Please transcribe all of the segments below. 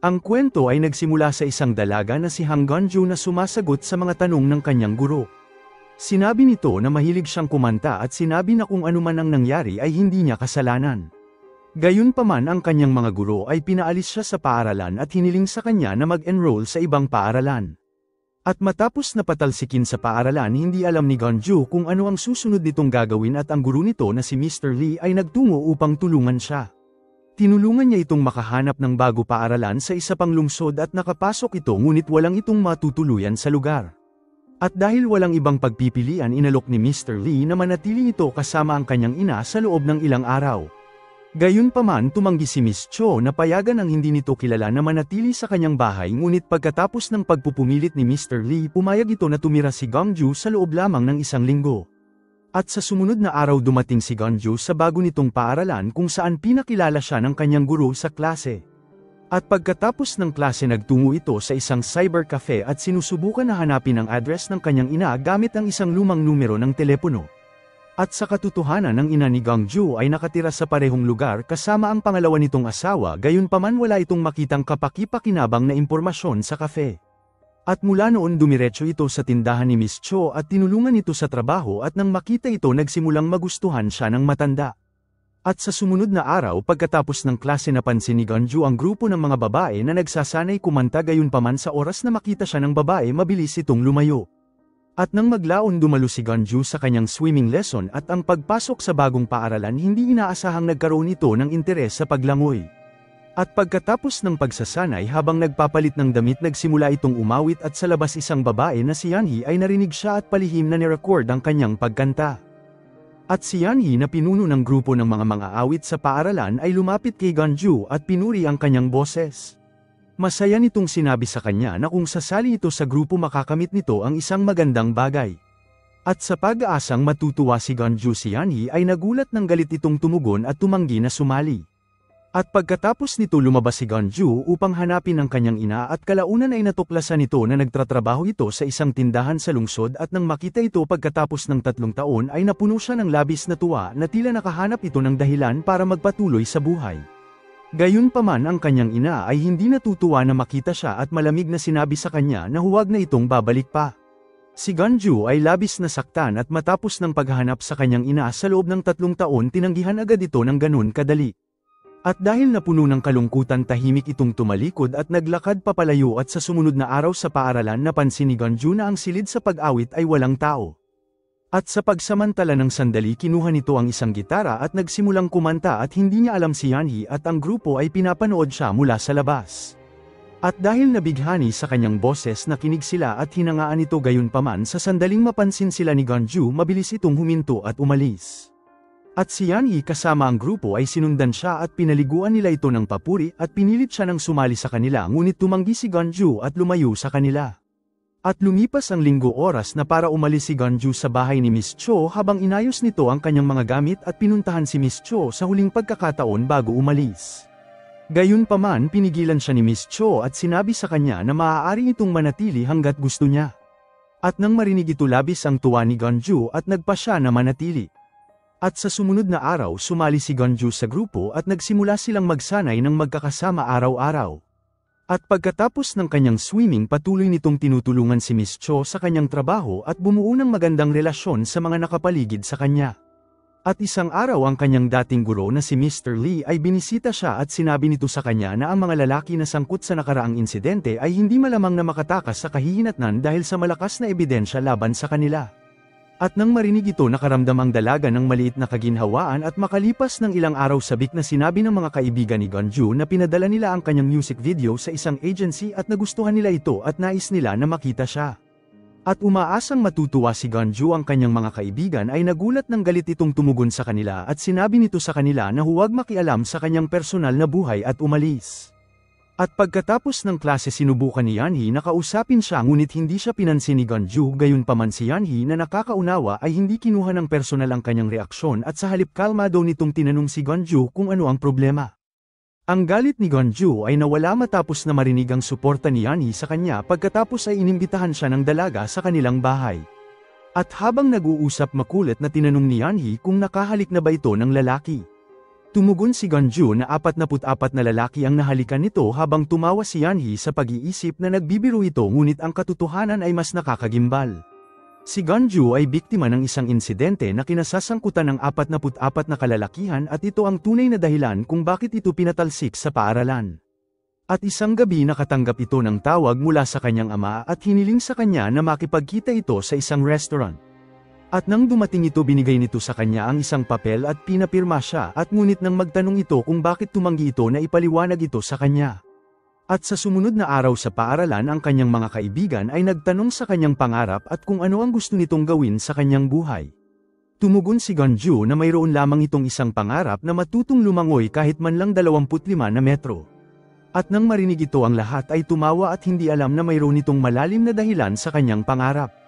Ang kwento ay nagsimula sa isang dalaga na si Han Gonju na sumasagot sa mga tanong ng kanyang guro. Sinabi nito na mahilig siyang kumanta at sinabi na kung ano man ang nangyari ay hindi niya kasalanan. Gayunpaman ang kanyang mga guro ay pinaalis siya sa paaralan at hiniling sa kanya na mag-enroll sa ibang paaralan. At matapos na patalsikin sa paaralan, hindi alam ni Gonju kung ano ang susunod nitong gagawin at ang guro nito na si Mr. Lee ay nagtungo upang tulungan siya. Tinulungan niya itong makahanap ng bago paaralan sa isa pang lungsod at nakapasok ito ngunit walang itong matutuluyan sa lugar. At dahil walang ibang pagpipilian, inalok ni Mr. Lee na manatili ito kasama ang kanyang ina sa loob ng ilang araw. Gayunpaman tumanggi si Miss Cho na payagan ang hindi nito kilala na manatili sa kanyang bahay, ngunit pagkatapos ng pagpupumilit ni Mr. Lee, pumayag ito na tumira si Gonju sa loob lamang ng isang linggo. At sa sumunod na araw dumating si Gonju sa bago nitong paaralan kung saan pinakilala siya ng kanyang guro sa klase. At pagkatapos ng klase nagtungo ito sa isang cyber cafe at sinusubukan na hanapin ang address ng kanyang ina gamit ang isang lumang numero ng telepono. At sa katotohanan ang ina ni Gonju ay nakatira sa parehong lugar kasama ang pangalawa nitong asawa, gayunpaman wala itong makitang kapaki-pakinabang na impormasyon sa cafe. At mula noon dumiretso ito sa tindahan ni Miss Cho at tinulungan ito sa trabaho at nang makita ito nagsimulang magustuhan siya ng matanda. At sa sumunod na araw pagkatapos ng klase napansin ni Gonju ang grupo ng mga babae na nagsasanay kumanta, gayunpaman sa oras na makita siya ng babae mabilis itong lumayo. At nang maglaon dumalo si Gonju sa kanyang swimming lesson at ang pagpasok sa bagong paaralan hindi inaasahang nagkaroon ito ng interes sa paglangoy. At pagkatapos ng pagsasanay habang nagpapalit ng damit nagsimula itong umawit at sa labas isang babae na si Yanhee ay narinig siya at palihim na nirecord ang kanyang pagkanta. At si Yanhee na pinuno ng grupo ng mga awit sa paaralan ay lumapit kay Gonju at pinuri ang kanyang boses. Masaya nitong sinabi sa kanya na kung sasali ito sa grupo makakamit nito ang isang magandang bagay. At sa pag-aasang matutuwa si Gonju, si Yanhee ay nagulat ng galit itong tumugon at tumanggi na sumali. At pagkatapos nito lumabas si Gonju upang hanapin ang kanyang ina at kalaunan ay natuklasan nito na nagtatrabaho ito sa isang tindahan sa lungsod at nang makita ito pagkatapos ng 3 taon ay napuno siya ng labis na tuwa na tila nakahanap ito ng dahilan para magpatuloy sa buhay. Gayunpaman ang kanyang ina ay hindi natutuwa na makita siya at malamig na sinabi sa kanya na huwag na itong babalik pa. Si Gonju ay labis na saktan at matapos ng paghahanap sa kanyang ina sa loob ng 3 taon tinanggihan agad ito ng ganun kadali. At dahil napuno ng kalungkutan tahimik itong tumalikod at naglakad papalayo at sa sumunod na araw sa paaralan napansin ni Gonju na ang silid sa pag-awit ay walang tao. At sa pagsamantala ng sandali kinuha nito ang isang gitara at nagsimulang kumanta at hindi niya alam si Yanhee at ang grupo ay pinapanood siya mula sa labas. At dahil nabighani sa kanyang boses nakinig sila at hinangaan ito, gayunpaman sa sandaling mapansin sila ni Gonju mabilis itong huminto at umalis. At si Yanhee kasama ang grupo ay sinundan siya at pinaliguan nila ito ng papuri at pinilit siya ng sumali sa kanila, ngunit tumanggi si Gonju at lumayo sa kanila. At lumipas ang linggo oras na para umalis si Gonju sa bahay ni Miss Cho habang inayos nito ang kanyang mga gamit at pinuntahan si Miss Cho sa huling pagkakataon bago umalis. Gayunpaman pinigilan siya ni Miss Cho at sinabi sa kanya na maaari itong manatili hanggat gusto niya. At nang marinig ito labis ang tuwa ni Gonju at nagpa siya na manatili. At sa sumunod na araw sumali si Gonju sa grupo at nagsimula silang magsanay ng magkakasama araw-araw. At pagkatapos ng kanyang swimming patuloy nitong tinutulungan si Miss Cho sa kanyang trabaho at bumuo ng magandang relasyon sa mga nakapaligid sa kanya. At isang araw ang kanyang dating guro na si Mr. Lee ay binisita siya at sinabi nito sa kanya na ang mga lalaki na sangkot sa nakaraang insidente ay hindi malamang na makatakas sa kahihinatnan dahil sa malakas na ebidensya laban sa kanila. At nang marinig ito nakaramdam ang dalaga ng maliit na kaginhawaan at makalipas ng ilang araw sabik na sinabi ng mga kaibigan ni Gonju na pinadala nila ang kanyang music video sa isang agency at nagustuhan nila ito at nais nila na makita siya. At umaasang matutuwa si Gonju ang kanyang mga kaibigan ay nagulat ng galit itong tumugon sa kanila at sinabi nito sa kanila na huwag makialam sa kanyang personal na buhay at umalis. At pagkatapos ng klase sinubukan ni Yanhee na kausapin siya ngunit hindi siya pinansin ni Gonju, gayunpaman si Yanhee na nakakaunawa ay hindi kinuha ng personal ang kanyang reaksyon at sa halip kalmado nitong tinanong si Gonju kung ano ang problema. Ang galit ni Gonju ay nawala matapos na marinig ang suporta ni Yanhee sa kanya pagkatapos ay inimbitahan siya ng dalaga sa kanilang bahay. At habang nag-uusap makulit na tinanong ni Yanhee kung nakahalik na ba ito ng lalaki. Tumugon si Gonju na 44 na lalaki ang nahalikan nito habang tumawa si Yanhee sa pag-iisip na nagbibiro ito ngunit ang katotohanan ay mas nakakagimbal. Si Gonju ay biktima ng isang insidente na kinasasangkutan ng 44 na kalalakihan at ito ang tunay na dahilan kung bakit ito pinatalsik sa paaralan. At isang gabi nakatanggap ito ng tawag mula sa kanyang ama at hiniling sa kanya na makipagkita ito sa isang restaurant. At nang dumating ito binigay nito sa kanya ang isang papel at pinapirma siya at ngunit nang magtanong ito kung bakit tumanggi ito na ipaliwanag ito sa kanya. At sa sumunod na araw sa paaralan ang kanyang mga kaibigan ay nagtanong sa kanyang pangarap at kung ano ang gusto nitong gawin sa kanyang buhay. Tumugon si Gonju na mayroon lamang itong isang pangarap na matutong lumangoy kahit man lang 25 na metro. At nang marinig ito ang lahat ay tumawa at hindi alam na mayroon itong malalim na dahilan sa kanyang pangarap.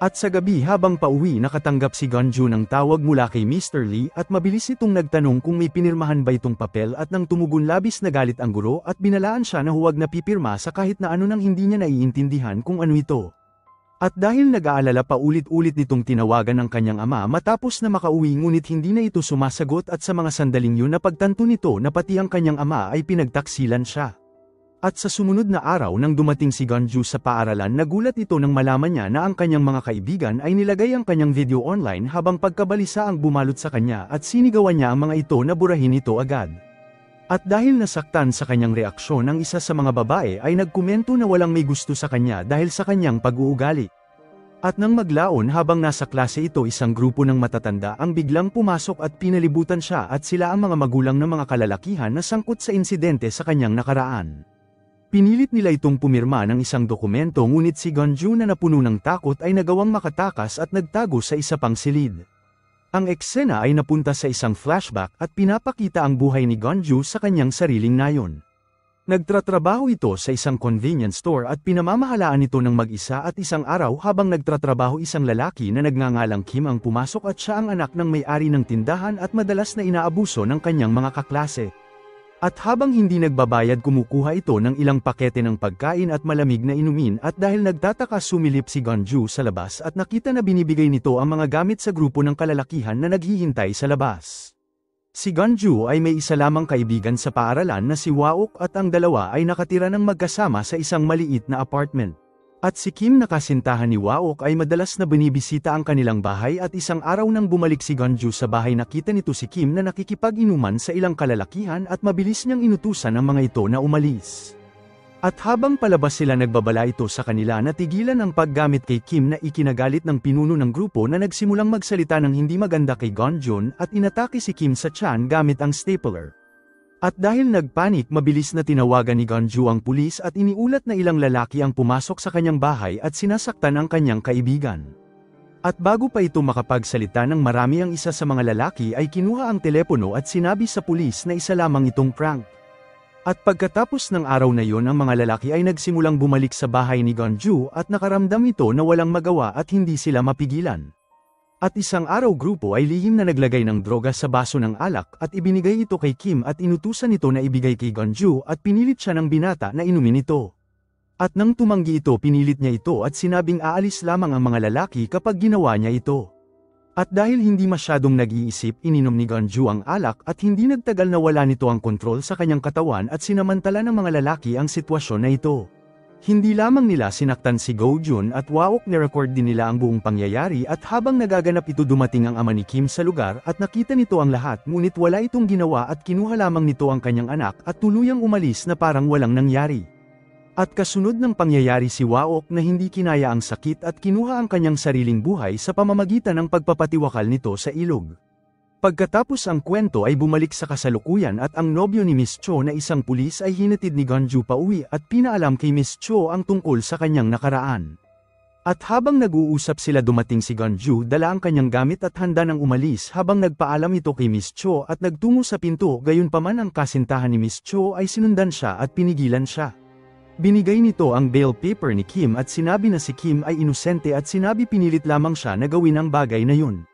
At sa gabi habang pauwi nakatanggap si Gonju ng tawag mula kay Mr. Lee at mabilis itong nagtanong kung may pinirmahan ba itong papel at nang tumugon labis na galit ang guro at binalaan siya na huwag na pipirma sa kahit na ano nang hindi niya naiintindihan kung ano ito. At dahil nag-aalala pa ulit-ulit nitong tinawagan ng kanyang ama matapos na makauwi ngunit hindi na ito sumasagot at sa mga sandaling yun napagtanto nito na pati ang kanyang ama ay pinagtaksilan siya. At sa sumunod na araw nang dumating si Gonju sa paaralan nagulat ito nang malaman niya na ang kanyang mga kaibigan ay nilagay ang kanyang video online habang pagkabalisa ang bumalot sa kanya at sinigawan niya ang mga ito na burahin ito agad. At dahil nasaktan sa kanyang reaksyon ang isa sa mga babae ay nagkomento na walang may gusto sa kanya dahil sa kanyang pag-uugali. At nang maglaon habang nasa klase ito isang grupo ng matatanda ang biglang pumasok at pinalibutan siya at sila ang mga magulang ng mga kalalakihan na sangkot sa insidente sa kanyang nakaraan. Pinilit nila itong pumirma ng isang dokumento ngunit si Gonju na napuno ng takot ay nagawang makatakas at nagtago sa isa pang silid. Ang eksena ay napunta sa isang flashback at pinapakita ang buhay ni Gonju sa kanyang sariling nayon. Nagtratrabaho ito sa isang convenience store at pinamamahalaan ito ng mag-isa at isang araw habang nagtratrabaho isang lalaki na nagngangalang Kim ang pumasok at siya ang anak ng may-ari ng tindahan at madalas na inaabuso ng kanyang mga kaklase. At habang hindi nagbabayad kumukuha ito ng ilang pakete ng pagkain at malamig na inumin at dahil nagtataka sumilip si Gonju sa labas at nakita na binibigay nito ang mga gamit sa grupo ng kalalakihan na naghihintay sa labas. Si Gonju ay may isa lamang kaibigan sa paaralan na si Waok at ang dalawa ay nakatira ng magkasama sa isang maliit na apartment. At si Kim na kasintahan ni Waok ay madalas na binibisita ang kanilang bahay at isang araw nang bumalik si Gonju sa bahay nakita nito si Kim na nakikipag-inuman sa ilang kalalakihan at mabilis niyang inutusan ang mga ito na umalis. At habang palabas sila nagbabala ito sa kanila na tigilan ang paggamit kay Kim na ikinagalit ng pinuno ng grupo na nagsimulang magsalita ng hindi maganda kay Gonjun at inatake si Kim sa tiyan gamit ang stapler. At dahil nagpanik mabilis na tinawagan ni Gonju ang pulis at iniulat na ilang lalaki ang pumasok sa kanyang bahay at sinasaktan ang kanyang kaibigan. At bago pa ito makapagsalita ng marami ang isa sa mga lalaki ay kinuha ang telepono at sinabi sa pulis na isa lamang itong prank. At pagkatapos ng araw na yon ang mga lalaki ay nagsimulang bumalik sa bahay ni Gonju at nakaramdam ito na walang magawa at hindi sila mapigilan. At isang araw grupo ay lihim na naglagay ng droga sa baso ng alak at ibinigay ito kay Kim at inutusan ito na ibigay kay Gonju at pinilit siya ng binata na inumin ito. At nang tumanggi ito pinilit niya ito at sinabing aalis lamang ang mga lalaki kapag ginawa niya ito. At dahil hindi masyadong nag-iisip ininom ni Gonju ang alak at hindi nagtagal na wala nito ang kontrol sa kanyang katawan at sinamantala ng mga lalaki ang sitwasyon na ito. Hindi lamang nila sinaktan si Gojun at Waok nirecord din nila ang buong pangyayari at habang nagaganap ito dumating ang ama ni Kim sa lugar at nakita nito ang lahat ngunit wala itong ginawa at kinuha lamang nito ang kanyang anak at tuluyang umalis na parang walang nangyari. At kasunod ng pangyayari si Waok na hindi kinaya ang sakit at kinuha ang kanyang sariling buhay sa pamamagitan ng pagpapatiwakal nito sa ilog. Pagkatapos ang kwento ay bumalik sa kasalukuyan at ang nobyo ni Miss Cho na isang pulis ay hinatid ni Gonju pauwi at pinaalam kay Miss Cho ang tungkol sa kanyang nakaraan. At habang nag-uusap sila dumating si Gonju dala ang kanyang gamit at handa nang umalis habang nagpaalam ito kay Miss Cho at nagtungo sa pinto gayunpaman ang kasintahan ni Miss Cho ay sinundan siya at pinigilan siya. Binigay nito ang bail paper ni Kim at sinabi na si Kim ay inosente at sinabi pinilit lamang siya na gawin ang bagay na yun.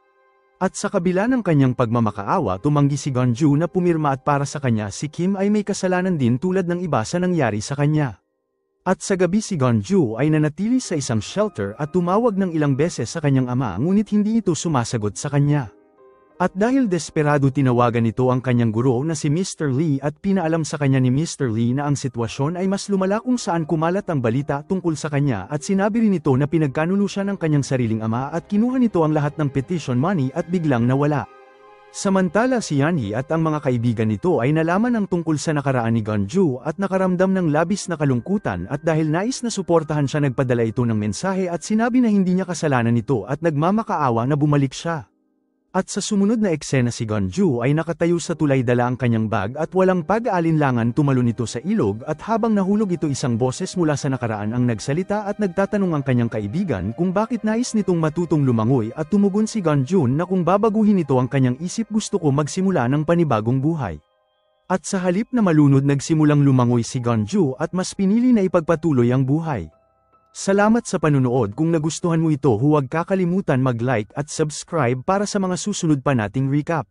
At sa kabila ng kanyang pagmamakaawa tumanggi si Gonju na pumirma at para sa kanya si Kim ay may kasalanan din tulad ng iba sa nangyari sa kanya. At sa gabi si Gonju ay nanatili sa isang shelter at tumawag ng ilang beses sa kanyang ama ngunit hindi ito sumasagot sa kanya. At dahil desperado tinawagan nito ang kanyang guro na si Mr. Lee at pinaalam sa kanya ni Mr. Lee na ang sitwasyon ay mas lumala kung saan kumalat ang balita tungkol sa kanya at sinabi rin nito na pinagkanuno siya ng kanyang sariling ama at kinuha nito ang lahat ng petition money at biglang nawala. Samantala si Yanhee at ang mga kaibigan nito ay nalaman ang tungkol sa nakaraan ni Gonju at nakaramdam ng labis na kalungkutan at dahil nais na suportahan siya nagpadala ito ng mensahe at sinabi na hindi niya kasalanan nito at nagmamakaawa na bumalik siya. At sa sumunod na eksena si Gonju ay nakatayo sa tulay dala ang kanyang bag at walang pag-aalinlangan tumalon ito sa ilog at habang nahulog ito isang boses mula sa nakaraan ang nagsalita at nagtatanong ang kanyang kaibigan kung bakit nais nitong matutong lumangoy at tumugon si Gonjun na kung babaguhin nito ang kanyang isip gusto ko magsimula ng panibagong buhay. At sa halip na malunod nagsimulang lumangoy si Gonju at mas pinili na ipagpatuloy ang buhay. Salamat sa panunood. Kung nagustuhan mo ito huwag kakalimutan mag-like at subscribe para sa mga susunod pa nating recap.